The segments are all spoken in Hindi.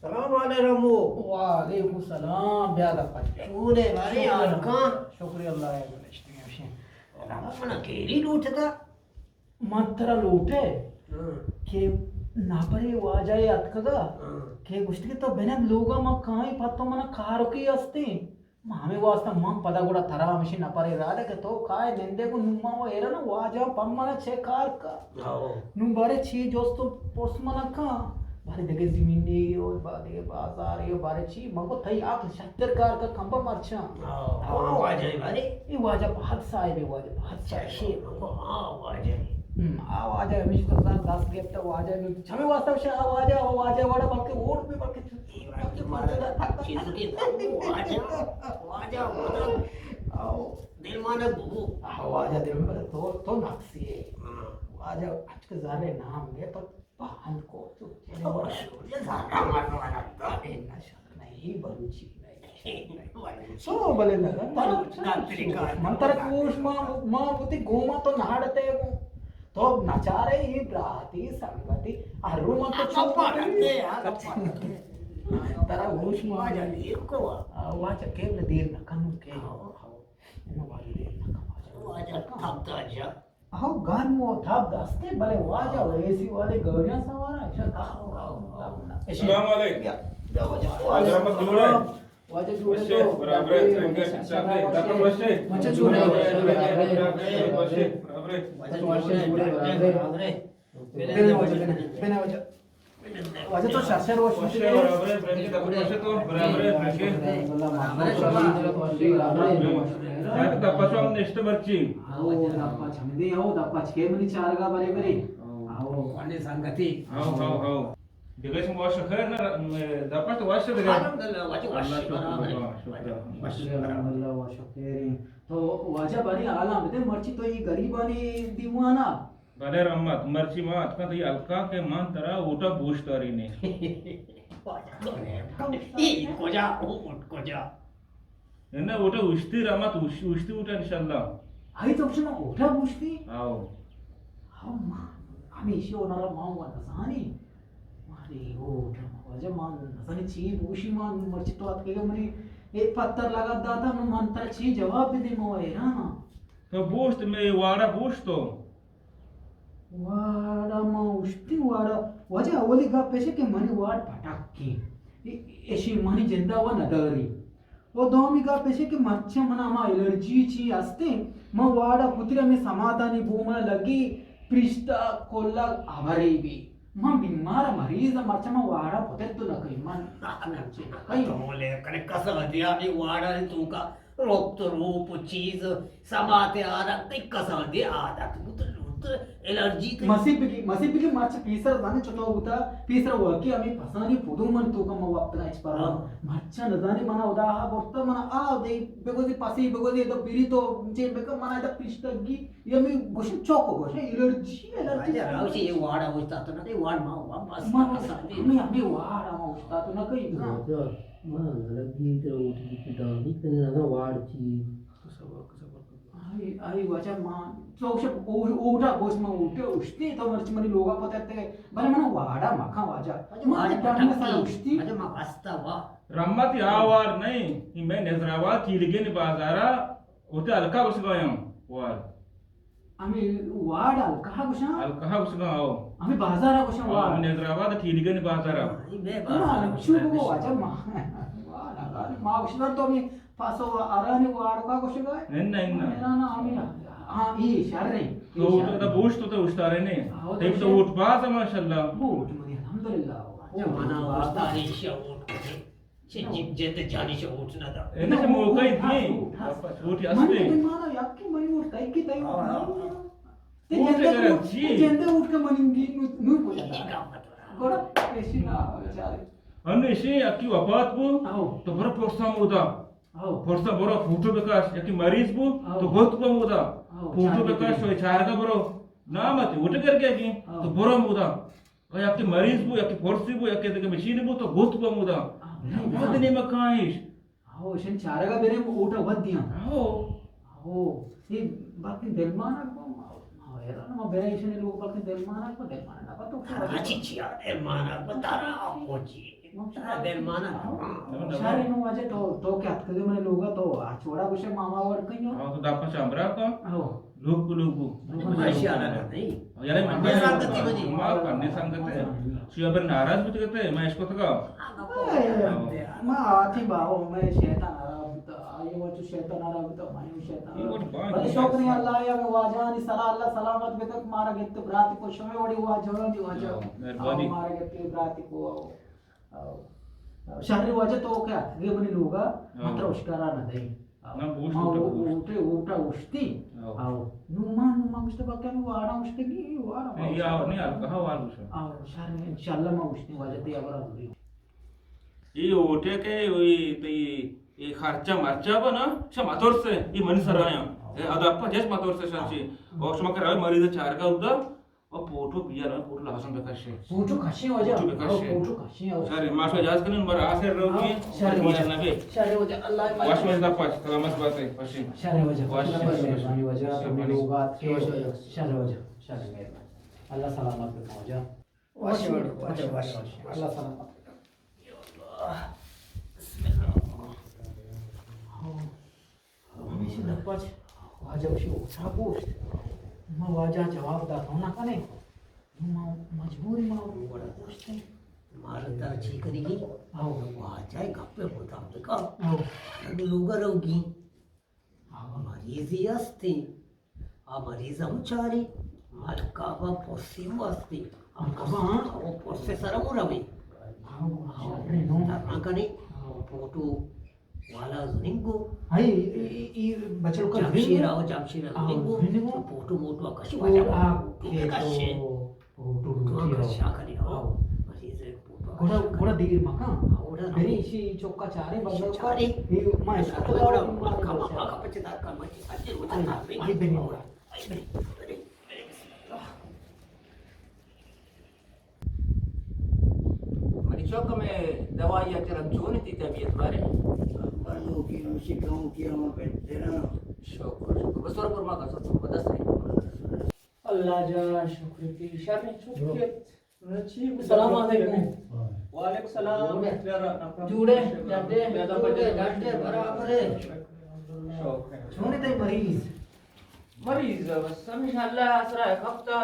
Selamun aleyküm. वालेकुम सलाम ब्यादा पाजी Şule var ya arkan. शुक्रिया अल्लाह है गुलिश्ती में भी Bana kiri lutata. मात्रा लूटे के नापरे वाजाय अतकगा के गुष्टिకి तो बेने लोगा मा काई पत्तो मन कारुकी अस्ति मामे वास्ता मम पदा కూడా తరా మిషి నపరే రాడక తో కాయ నెందెకు నుమ్మవ ఎరన వాజా పమ్మన చే కార్క नु बारे छी दोस्तों पोस्मनक बारे देगे जमीनी ओ बारे बाजार यो बारे छी मगो थई आप 70 कार का खंबा मरछा वाजाय बारे. ये वाजा बहुत साहिब है वाजा बहुत चाशे वाजाय. आ वाजा मिश तो 10 गेट वाजा में छमे वास्तव से आ वाजा वाड़ा बल्कि वोट पे बल्कि चिंतकी वाजा. वाजा मतलब आओ दिल माने बुबू. वाजा दिल में तो नक्सी है वाजा आज के जाने नाम है पर बहन को तो ये सारा मारने वाला था. नहीं बलूची सो बले लगा मंतर कोश मां बुती गोमा तो नाडते तो नचारे ही ब्राती संगति अरु मत कपाडते तरा होश मां वाजा को वाचा केवल देर न कनु के नो वाली देर न वाजा थकता जा. आओ गान मो थाप दस्ते भले वाजा एसी वाले गड़ियां सवारा अच्छा अस्सलाम वालेकुम वाजरमत जुड़े वाजा जुड़े बच्चे बराबर रंगे सामने दाखल बच्चे बच्चे जुड़े बच्चे बराबर बिना वजह वाजा तो शर्शर वो बच्चे बराबर रंगे दाखल बच्चे तो बराबर रंगे यार तपासो हम नेक्स्ट बच्ची आओ दप्पा छमदे आओ दप्पा छे मनी चार का बरे बरे आओ वाले संगति. हाउ दिगस वाश खैर ना तपास तो वाश दे alhamdulillah वाजा वाश अल्लाह वा शुक्र तो वाजा बनी आला में मर्ची तो ये गरीबानी दीवाना भले रम्मत मर्ची मात का तो अलका के मान तरा ओटा बूश तरी ने वाजा तो ने ई कोजा उठ कोजा. ना ओटा उश्ती रमत उश्ती उठा इंशाल्लाह हाई तो ना ओठा बुझती आओ हां मा आम्ही इशी होणार माव नसानी मारे ओठा वाजा मान नसानी ची बुशी मान मर्ची तो आत के मनी एक पत्थर लगा दाता मन मंत्र ची जवाब भी दे मोए ना तो बूस्ट में वाड़ा बूस्ट तो वाड़ा मा उष्टी वाड़ा वाजा अवली गा पेशे के मनी वाड फटाकी एशी मनी जिंदा व नदरी वो दोमी गा पेशे के मच्छा मना मा एलर्जी ची असते म वाड़ा पुत्रा में समाधानी भूमा लगी पृष्ठा कोल्ला आवारेबी म बीमार मरीज मच्छा म वाड़ा पोते तो न कई मन काही बोले कने कसं दिया मी वाढाले तुका रोप रूप चीज समाते आदा ते कसं दे आदा तू एलर्जी मसी पिकी मच्छ पीसर जाने चतो होता पीसर वकी आम्ही फसानी फुदू मन तो का मग वापरा इच पर मच्छ न जाने मना उदा हा बोलता मना आ दे बेगोजी पासी बेगोजी तो बिरी तो जे बेक मना इदा पिष्टगी ये मी गोशी चोको गोशी एलर्जी रावशी ये वाडा होता तो ना ते वाड मा बस आम्ही वाडा मा उस्ता तो ना काही ना लगी तो उठी की डाली कने ना वाडची आई वाचा मा चौकशे ओढा बोस मा उठे उष्टी तो मरची मनी लोगा पतात ते बरे मना वाडा माखा वाजा वाड टाइम सा उष्टी अरे मा वास्ता वा रम्मत यावार नहीं कि मैं नजरावा कीलगे ने बाजारा होते अलका उस गयो वार आम्ही वाडा कहा गुशा अलका उस गयो आम्ही बाजारा गुशा हम वाड नजरावा तो कीलगे ने बाजारा बे शुभ वाजा मा वाडा मा उष्णर तो मी पासो आराने वाड का गुशा काय नहीं ना आम्ही हां ई शहर रे तो तो बूस्ट तो उस्तारे ने ते तो उठ बाज माशाल्लाह बूट मनी अल्हम्दुलिल्लाह मना वास्तानी शऊट चे जेते जानी शऊट ना दा एने से मोकई थी छोटी असते माना याकी मनी उठ काय की ताई ते उठ जेंदे उठ के मनी नु बोला गोड़ा पेशी ना चाले अन्ने से अकी वफात बु आओ तो बर पोस्ता मुदा आओ पोस्ता बरो फुटो बेकाश यकी मरीज बु तो बहुत को मुदा फुटो बेकाश होय चारगा बरो ना मत उठ करके की तो बरो मुदा और यकी मरीज बु यकी फोर्सी बु यकी देके मशीन बु तो बहुत को मुदा बहुत ने मकाइश आओ शन चारगा बेरे उठ वदिया आओ आओ ये बाकी दिलमाना को era nama बेरे इशने लोग बाकी दिलमाना ना पतो अच्छी चिया ए माना बतारा आपको जी शारे नो वाजे तो क्या कधी म्हणे लोग तो छोडा कुशे मामावर कहीं तो दापा शामरा का हो लोग अशी आला का नाही याला नाही सांगते म्हणजे. माने सांगते शिवाबर नाराज होते कहते मैं इसको तो का मा आती बाओ मैं शैतान आराबता आये वो जो शैतान आराबता माने शैतान बड़ी शौकरी अल्लाह या वाजानी सला अल्लाह सलामत बेतक मारा गेत ब्राती को शमे वडी वाजवनी वाजव मेहरबानी मारा गेत ब्राती को शहरी वाजे तो क्या ये बनी लोगा मात्र उष्कारा न दे ना बोल ऊटे ऊटा उष्टी आओ नुमा उष्टे बाकी में वाड़ा उष्टे की वाड़ा ये आओ नहीं यार कहाँ वाल उसे आओ शहर इंशाल्लाह मैं उष्टी वाजे ते अबर आदुरी ये ओटे के वही तो ये खर्चा मर्चा बना शमा तोर से ये मन सराया ये अदाप्पा जैस मातोर से शांति और शमा कर मरीज चार का उदा और पोटो पिया ना पोटो लासन बेकाशे पोटो खाशी वाजे पोटो खाशी हो सर माशो जाज करें बर आसे रहोगी शहर वाज ना बे शहर वाजे अल्लाह वाश में दा पाँच सलामत बात है पश्चिम शहर वाजे वाश मेहरबानी वाजे अपने लोगात के शहर वाजे शहर मेहरबानी अल्लाह सलामत पे पहुंचा वाश अल्लाह सलामत हमेशा दपाच वाजा उशी ओछा गोष्ट मग वाजा जवाब दाखव नका नाही मग मजबूरी मग बडा गोष्ट आहे मारता छी करेगी आओ वाजाय गप्पे होता का आओ लोग रहोगी मरीजी असते आ मरीज चारी अलकावा पोसिम असते वो पोसे सरमु रवे आओ रे नो अंकने फोटो वाला जुनिंगो आई ई बचल का जामशीरा जुनिंगो फोटो मोटो कशी वाजा कशी फोटो कशा करी हो मरीज फोटो गोडा देर मका ओडा घरी इशी चौका चारे बदल चारे हे माय ओडा का पचदार का मची साजे होता आई बेनी ओडा आई बेनी मरीजों को मैं दवाई या चरम थी तबीयत बारे मर्दों की मुशिकों की हम तेरा शुक्र बस और पर मां का सब बदस है अल्लाह जा शुक्र की शर ने चुप सलाम अलैकुम वालेकुम सलाम जुड़े जाते जाते बराबर है छोने तई मरीज मरीज बस इंशाल्लाह असरा एक हफ्ता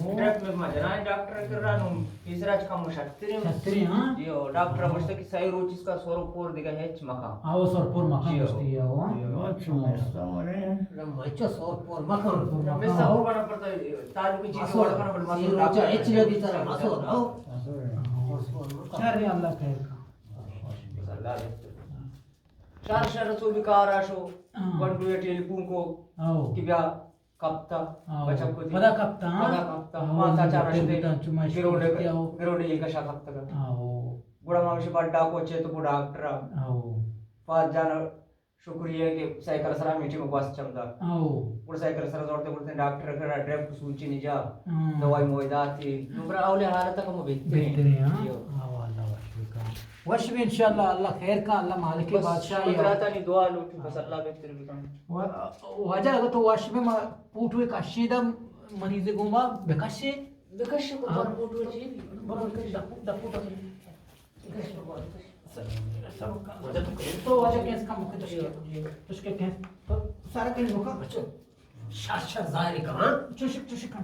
ट्रैक में मजना डॉक्टर कर रहा हूं तीसरा का मुशक्तिरी छतरी हां यो डॉक्टर मुझसे कि सही रोचिस का स्वरूप दिगा है मका आओ सरपुर मका मुस्ती है वो मचो सोर मखन मैं सब बना पड़ता है तालु की चीज और करना पड़ता है रोजा एच लगी तरह मसो आओ शर अल्लाह खैर का शार शार तो विकार आशो बंडू या टेलीफोन को आओ कि ब्या कप्ता बचक को पदा कप्ता पदा कप्ता माता चार असते चुमा गिरोडे गिरोडे एक कशा कप्ता का आओ बुढ़ा मावशी बड्डा को चे तो डॉक्टर आओ पाच जान शुक्रिया के सायकल सरा मीटिंग में पास चमदा आओ पुढे सायकल सरा जोड़ते बोलते डॉक्टर का ड्रेप सूची नहीं जा दवाई मोयदा थी नुबरा आवले हालत का मो बेहतरीन हां आओ अल्लाह वश में इंशाल्लाह अल्लाह खैर का अल्लाह मालिक के बादशाह बस राता नहीं दुआ लूटी बस अल्लाह बेहतर भी काम वजह अगर तो वश में पूट हुए काशीदा मरीज गुमा बेकाशे बेकश को पर फोटो जी तो वजह केस का मुख्य तुझके केस तो सारा केस मुका शाशा जाहिर का चुशिका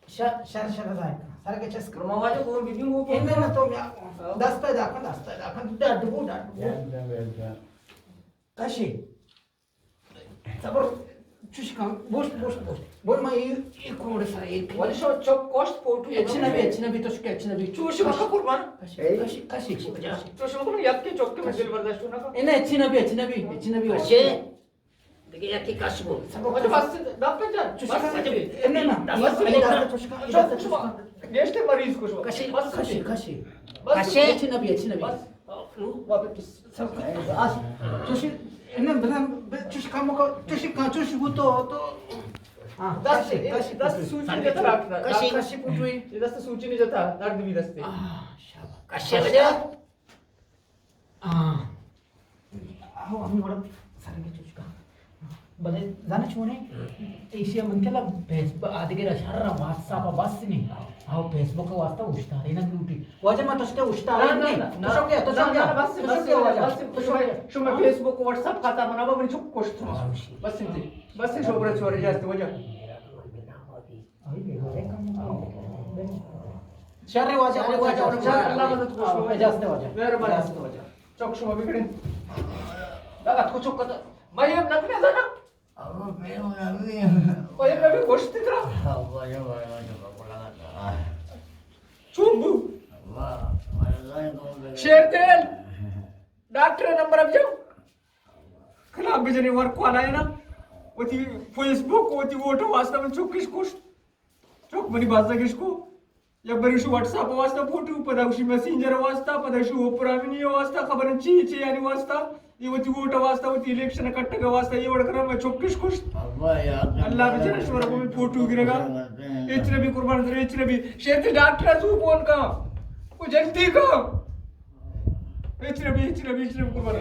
शर जाय सारा के चेस कर मावाजे कोण बिबिंग हो इनने ना तो दस्ता दाखन डबू कशी सबर चुशिका बोल मैं ये कोड सारा एक वाले शो चोप कॉस्ट फोटो एचनबी तो शके एचनबी चूशी मका कुर्बान कशी चूशी मका याक के चोप के मजल बर्दाश्त ना इन्हें एचनबी अशे देखिए याकी काशबो वाले बस डॉक्टर जा चुशिका इन्हें ना बस चुशिका गेस्ट मरीज को कशी बस कशी बस एचनबी बस वापस सब आज चुशी इन्हें बना चुशिका मुका चुशिका तो हां दस सूची नहीं जाता कशी पुटवी दस सूची नहीं जाता दर्द भी दसते शाबाश कशी वजह आओ हम बड़ा सारे के चुशिका बदे जाना छोने एशिया मन केला फेसबुक आदि के रशार व्हाट्सएप बस नहीं हाउ फेसबुक का वास्ता उष्टा रे ना ब्यूटी वजह मत उसके उष्टा रे नहीं तो शो क्या बस शो मैं फेसबुक व्हाट्सएप खाता बनावा पण चुप कोष्ट बस शोबरे छोरे जास्त वजह शर्रे वजह अल्लाह मदद को जास्त वजह मेहरबानी जास्त वजह चौक शो बिगड़े दादा को चुप कर मैं ये नकने जाना ओए मैं भी गोष्ट तितरा चुंबू शेर तेल डॉक्टर नंबर अब जाओ खराब बिजने वर्क वाला है ना वो ती फेसबुक वो ती वोटो वास्ता में चुकिश कुछ चुक मनी बाजा किसको या बरीशी व्हाट्सएप वास्ता फोटो पदावशी मेसेंजर वास्ता पदावशी ओपरामिनी वास्ता खबर ची आणि वास्ता ಇವತ್ತು ಊಟ ವಾಸ್ತವತಿ ಇಲೆಕ್ಷನ್ ಕಟ್ಟಗ ವಾಸ್ತ ಈ ಒಳಗರ मैं चौकिश खुश अल्लाह बेचारा को फोटो गिरेगा इतने भी कुर्बान करे इतने भी शेर डॉक्टर तू कौन का वो जल्दी का इतने भी कुर्बान